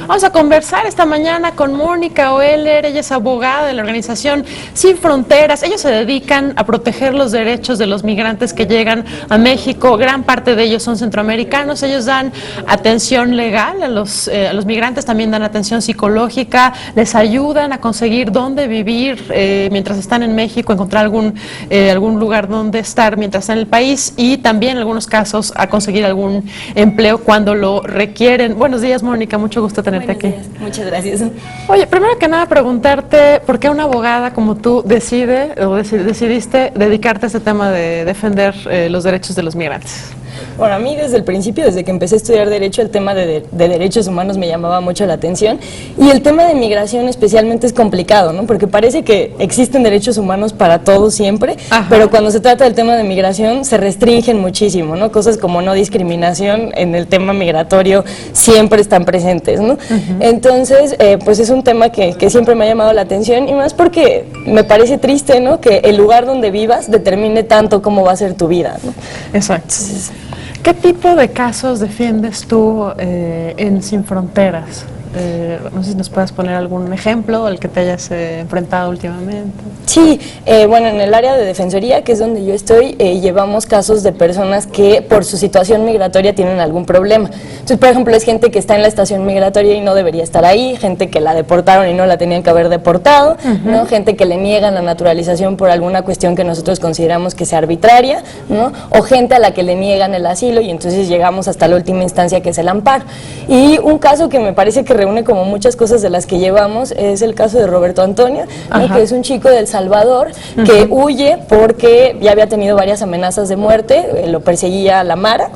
Vamos a conversar esta mañana con Mónica Oeller. Ella es abogada de la organización Sin Fronteras. Ellos se dedican a proteger los derechos de los migrantes que llegan a México. Gran parte de ellos son centroamericanos. Ellos dan atención legal a los migrantes, también dan atención psicológica, les ayudan a conseguir dónde vivir mientras están en México, encontrar algún lugar donde estar mientras están en el país, y también en algunos casos a conseguir algún empleo cuando lo requieren. Buenos días, Mónica, mucho gusto tenerte aquí. Muchas gracias. Oye, primero que nada preguntarte por qué una abogada como tú decidiste dedicarte a este tema de defender los derechos de los migrantes. Bueno, a mí desde el principio, desde que empecé a estudiar Derecho, el tema de derechos humanos me llamaba mucho la atención, y el tema de migración especialmente es complicado, ¿no? Porque parece que existen derechos humanos para todos siempre, pero cuando se trata del tema de migración se restringen muchísimo, ¿no? Cosas como no discriminación en el tema migratorio siempre están presentes, ¿no? Entonces, pues es un tema que siempre me ha llamado la atención, y más porque me parece triste, ¿no? Que el lugar donde vivas determine tanto cómo va a ser tu vida, ¿no? Exacto. Entonces, ¿qué tipo de casos defiendes tú en Sin Fronteras? No sé si nos puedes poner algún ejemplo al que te hayas enfrentado últimamente. Sí, bueno, en el área de defensoría, que es donde yo estoy, llevamos casos de personas que por su situación migratoria tienen algún problema. Entonces, por ejemplo, es gente que está en la estación migratoria y no debería estar ahí, gente que la deportaron y no la tenían que haber deportado, ¿no? Gente que le niegan la naturalización por alguna cuestión que nosotros consideramos que sea arbitraria, ¿no? O gente a la que le niegan el asilo, y entonces llegamos hasta la última instancia, que es el amparo. Y un caso que me parece que reúne como muchas cosas de las que llevamos es el caso de Roberto Antonio, ¿no? Que es un chico de El Salvador que huye porque ya había tenido varias amenazas de muerte, lo perseguía la Mara,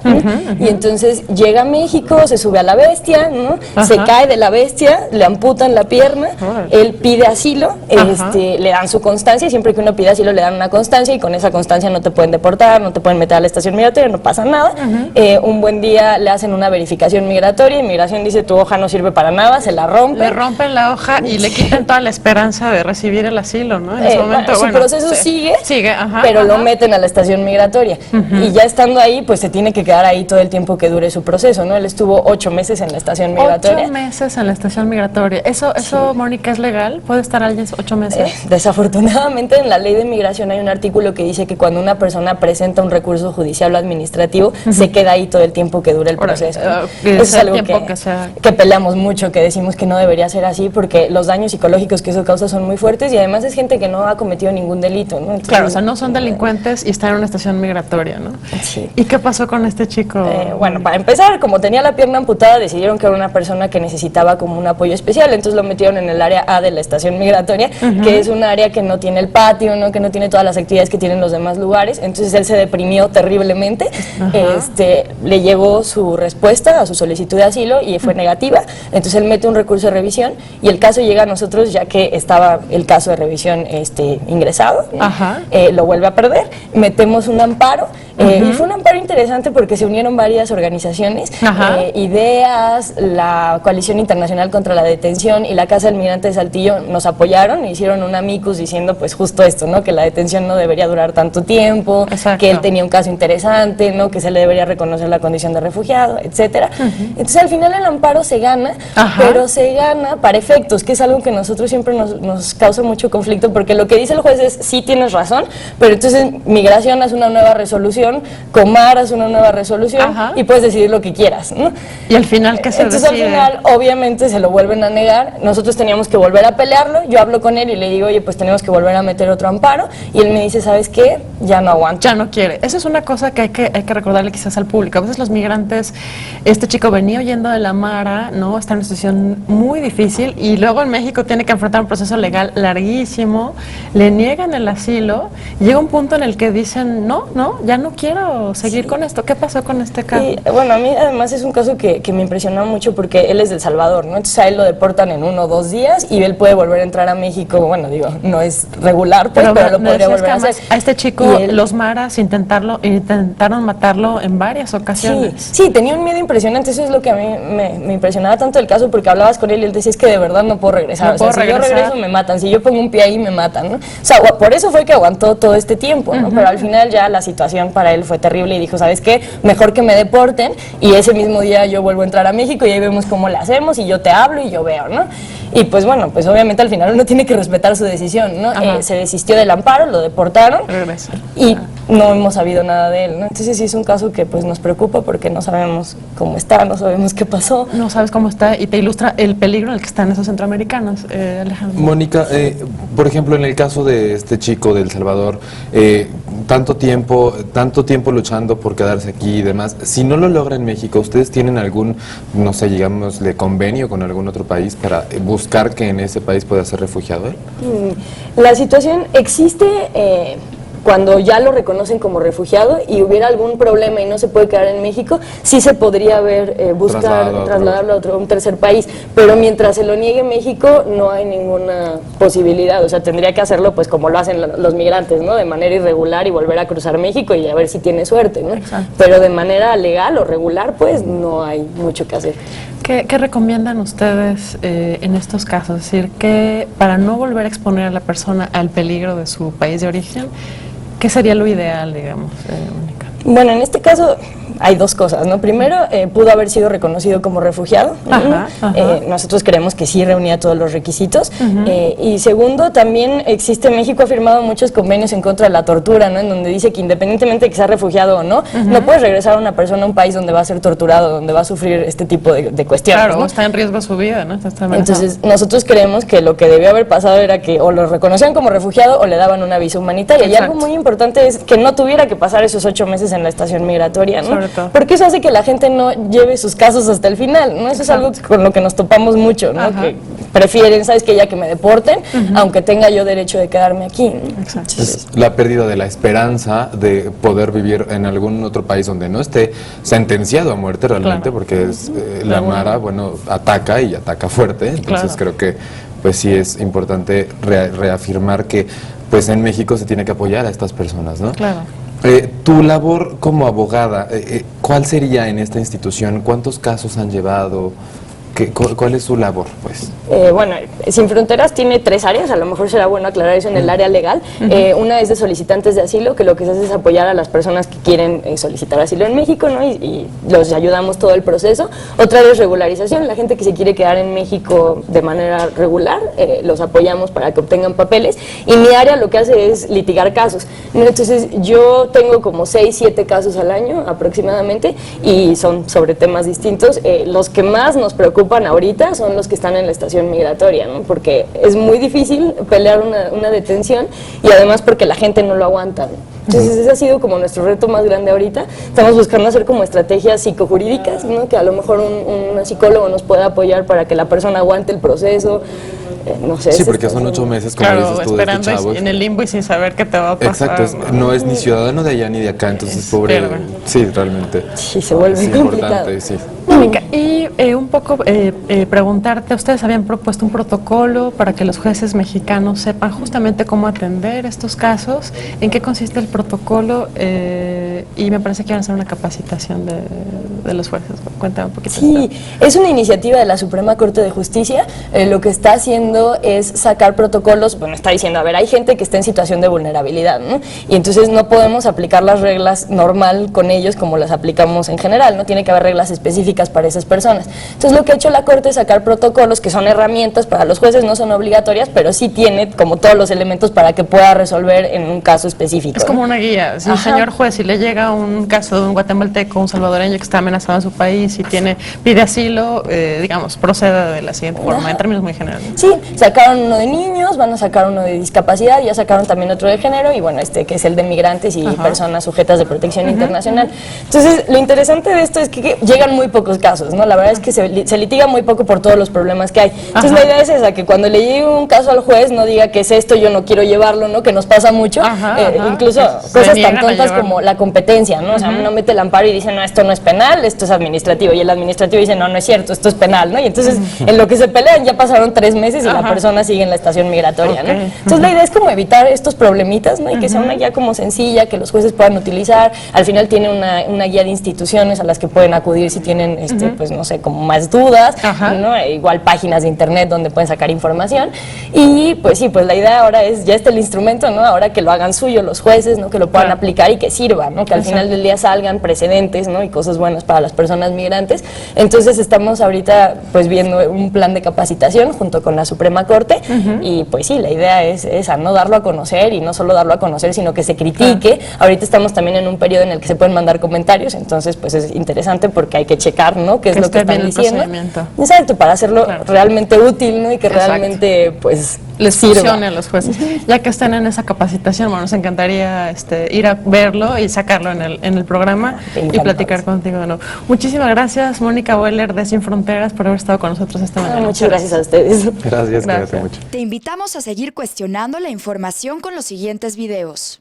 y entonces llega a México, se sube a la bestia, ¿no? Se cae de la bestia, le amputan la pierna, él pide asilo, le dan su constancia, y siempre que uno pide asilo le dan una constancia, y con esa constancia no te pueden deportar, no te pueden meter a la estación migratoria, no pasa nada. Un buen día le hacen una verificación migratoria, y migración dice: tu hoja no sirve para nada, se la rompen. Le rompen la hoja y le quitan toda la esperanza de recibir el asilo, ¿no? En ese momento, su proceso sigue, pero lo meten a la estación migratoria. Y ya estando ahí, pues se tiene que quedar ahí todo el tiempo que dure su proceso, ¿no? Él estuvo 8 meses en la estación migratoria. 8 meses en la estación migratoria. ¿Eso, Mónica, es legal? ¿Puede estar alguien 8 meses? Desafortunadamente, en la ley de migración hay un artículo que dice que cuando una persona presenta un recurso judicial o administrativo, se queda ahí todo el tiempo que dure el proceso, ¿no? Eso es algo que peleamos mucho, que decimos que no debería ser así, porque los daños psicológicos que eso causa son muy fuertes, y además es gente que no ha cometido ningún delito, ¿no? Entonces, claro, o sea, no son delincuentes y están en una estación migratoria, ¿no? Sí. ¿Y qué pasó con este chico? Bueno, para empezar, como tenía la pierna amputada, decidieron que era una persona que necesitaba como un apoyo especial, entonces lo metieron en el área A de la estación migratoria, que es un área que no tiene el patio, ¿no? Que no tiene todas las actividades que tienen los demás lugares. Entonces él se deprimió terriblemente, le llegó su respuesta a su solicitud de asilo y fue negativa, entonces él mete un recurso de revisión, y el caso llega a nosotros ya que estaba el caso de revisión ingresado, lo vuelve a perder, metemos un amparo, y fue un amparo interesante porque se unieron varias organizaciones, IDEAS, la Coalición Internacional contra la Detención y la Casa del Migrante de Saltillo nos apoyaron e hicieron un amicus diciendo pues justo esto, ¿no? Que la detención no debería durar tanto tiempo, que él tenía un caso interesante, ¿no? Que se le debería reconocer la condición de refugiado, etcétera. Entonces al final el amparo se gana, pero se gana para efectos, que es algo que nosotros siempre nos causa mucho conflicto, porque lo que dice el juez es: sí, tienes razón, pero entonces migración hace una nueva resolución, Comar hace una nueva resolución, y puedes decidir lo que quieras, ¿no? Y al final, ¿qué se decide? Entonces al final obviamente se lo vuelven a negar, nosotros teníamos que volver a pelearlo, yo hablo con él y le digo: oye, pues tenemos que volver a meter otro amparo, y él me dice: ¿sabes qué? Ya no aguanto. Ya no quiere. Esa es una cosa que hay que recordarle quizás al público. A veces los migrantes, este chico venía huyendo de la Mara, ¿no? Está en una situación muy difícil, y luego en México tiene que enfrentar un proceso legal larguísimo, le niegan el asilo, y llega un punto en el que dicen: no, ya no quiero seguir con esto. ¿Qué pasó con este caso? Bueno, a mí además es un caso que me impresionó mucho porque él es de El Salvador, ¿no? Entonces a él lo deportan en 1 o 2 días y él puede volver a entrar a México. Bueno, digo, no es regular, pues, pero lo podría volver a hacer. A este chico, los maras intentaron matarlo en varias ocasiones. Sí, tenía un miedo impresionante. Eso es lo que a mí me impresionaba tanto del caso, caso porque hablabas con él y él decía, es que de verdad no puedo regresar, o sea, si yo regreso me matan, si yo pongo un pie ahí me matan, ¿no? O sea, por eso fue que aguantó todo este tiempo, ¿no? Pero al final ya la situación para él fue terrible y dijo, ¿sabes qué? Mejor que me deporten y ese mismo día yo vuelvo a entrar a México y ahí vemos cómo le hacemos y yo te hablo y yo veo, ¿no? Y pues bueno, pues obviamente al final uno tiene que respetar su decisión, ¿no? Se desistió del amparo, lo deportaron y no hemos sabido nada de él, ¿no? Entonces sí es un caso que pues nos preocupa porque no sabemos cómo está, no sabemos qué pasó. No sabes cómo está y te ilustra el peligro en el que están esos centroamericanos, Alejandro. Mónica, por ejemplo, en el caso de este chico de El Salvador, tanto tiempo luchando por quedarse aquí y demás, si no lo logra en México, ¿ustedes tienen algún, no sé, digamos, de convenio con algún otro país para buscar que en ese país pueda ser refugiado él? La situación existe cuando ya lo reconocen como refugiado y hubiera algún problema y no se puede quedar en México, sí se podría trasladarlo a un tercer país, pero mientras se lo niegue México no hay ninguna posibilidad, o sea, tendría que hacerlo pues como lo hacen los migrantes, ¿no? De manera irregular y volver a cruzar México y a ver si tiene suerte, ¿no? Exacto. Pero de manera legal o regular pues no hay mucho que hacer. ¿Qué recomiendan ustedes en estos casos? Es decir, que para no volver a exponer a la persona al peligro de su país de origen, ¿qué sería lo ideal, digamos, Mónica? Bueno, en este caso hay dos cosas, ¿no? Primero, pudo haber sido reconocido como refugiado. Nosotros creemos que sí reunía todos los requisitos. Y segundo, también existe, México ha firmado muchos convenios en contra de la tortura, ¿no? En donde dice que independientemente de que sea refugiado o no, no puedes regresar a una persona a un país donde va a ser torturado, donde va a sufrir este tipo de cuestiones. Claro, ¿no? Está en riesgo su vida, ¿no? Entonces, nosotros creemos que lo que debió haber pasado era que o lo reconocían como refugiado o le daban una visa humanitaria. Exacto. Y algo muy importante es que no tuviera que pasar esos 8 meses en la estación migratoria, ¿no? Porque eso hace que la gente no lleve sus casos hasta el final, ¿no? Eso es algo con lo que nos topamos mucho, ¿no? Que prefieren, ¿sabes qué? Ya que me deporten, aunque tenga yo derecho de quedarme aquí, ¿no? Exacto. Es la pérdida de la esperanza de poder vivir en algún otro país donde no esté sentenciado a muerte realmente, porque es, la Mara, bueno, ataca y ataca fuerte, entonces creo que pues sí es importante reafirmar que pues en México se tiene que apoyar a estas personas, ¿no? Claro. Tu labor como abogada, ¿cuál sería en esta institución? ¿Cuántos casos han llevado? ¿Cuál es su labor, pues? Bueno, Sin Fronteras tiene 3 áreas, a lo mejor será bueno aclarar eso en el área legal. Una es de solicitantes de asilo, que lo que se hace es apoyar a las personas que quieren solicitar asilo en México, ¿no? Y los ayudamos todo el proceso. Otra es regularización, la gente que se quiere quedar en México de manera regular, los apoyamos para que obtengan papeles. Y mi área lo que hace es litigar casos, ¿no? Entonces yo tengo como 6, 7 casos al año aproximadamente y son sobre temas distintos. Los que más nos preocupan ahorita son los que están en la estación migratoria, ¿no? Porque es muy difícil pelear una detención y además porque la gente no lo aguanta, ¿no? Entonces ese ha sido como nuestro reto más grande ahorita. Estamos buscando hacer como estrategias psicojurídicas, ¿no? Que a lo mejor un psicólogo nos pueda apoyar para que la persona aguante el proceso. No sé. Sí, porque son 8 meses, como dices tú, esperando de este chavo. en el limbo y sin saber qué te va a pasar. Exacto, no es ni ciudadano de allá ni de acá, entonces pobre. Sí, realmente. Sí, se vuelve complicado. Importante, sí. Mónica, y un poco preguntarte, ustedes habían propuesto un protocolo para que los jueces mexicanos sepan justamente cómo atender estos casos, en qué consiste el protocolo, y me parece que van a hacer una capacitación de los jueces. Cuéntame un poquito. Sí, es una iniciativa de la Suprema Corte de Justicia. Lo que está haciendo es sacar protocolos, bueno, está diciendo, a ver, hay gente que está en situación de vulnerabilidad, ¿no? Y entonces no podemos aplicar las reglas normal con ellos como las aplicamos en general, ¿no? Tiene que haber reglas específicas para esas personas. Entonces lo que ha hecho la Corte es sacar protocolos que son herramientas para los jueces, no son obligatorias, pero sí tiene como todos los elementos para que pueda resolver en un caso específico. Es como una guía. Si un señor juez, si le llega un caso de un guatemalteco, un salvadoreño que está amenazado en su país y pide asilo, digamos, proceda de la siguiente forma, en términos muy generales. Sí, sacaron uno de niños, van a sacar uno de discapacidad, ya sacaron también otro de género y bueno, que es el de migrantes y personas sujetas de protección internacional. Entonces, lo interesante de esto es que llegan muy pocos casos, ¿no? La verdad es que se litiga muy poco por todos los problemas que hay. Entonces, la idea es esa, que cuando le llegue un caso al juez no diga que es esto, yo no quiero llevarlo, ¿no? Que nos pasa mucho. Incluso cosas niegan tan a tontas llevarlo. como la competencia, ¿no? O sea, uno mete el amparo y dice, no, esto no es penal, esto es administrativo, y el administrativo dice, no, no es cierto, esto es penal, ¿no? Y entonces, en lo que se pelean ya pasaron 3 meses y la persona sigue en la estación migratoria, ¿no? Entonces, la idea es como evitar estos problemitas, ¿no? Y que sea una guía como sencilla, que los jueces puedan utilizar. Al final tiene una guía de instituciones a las que pueden acudir si tienen, pues, no sé, como más dudas, ¿no? Igual páginas de internet donde pueden sacar información. Y, pues sí, pues la idea ahora es, ya está el instrumento, ¿no? Ahora que lo hagan suyo los jueces, ¿no? Que lo puedan aplicar y que sirva, ¿no? Que al final del día salgan precedentes, ¿no? Y cosas buenas para las personas migrantes. Entonces estamos ahorita pues viendo un plan de capacitación junto con la Suprema Corte y pues sí, la idea es esa, ¿no? Darlo a conocer y no solo darlo a conocer, sino que se critique. Ahorita estamos también en un periodo en el que se pueden mandar comentarios, entonces pues es interesante porque hay que checar, ¿no? Qué es lo que están diciendo. Exacto, para hacerlo realmente útil, ¿no? Y que realmente pues les funcione a los jueces. Ya que están en esa capacitación, bueno, nos encantaría ir a verlo y sacarlo en el programa y platicar contigo de nuevo. Muchísimas gracias, Mónica Oeller de Sin Fronteras, por haber estado con nosotros esta mañana. Muchas gracias a ustedes. Gracias, cuídate mucho. Te invitamos a seguir cuestionando la información con los siguientes videos.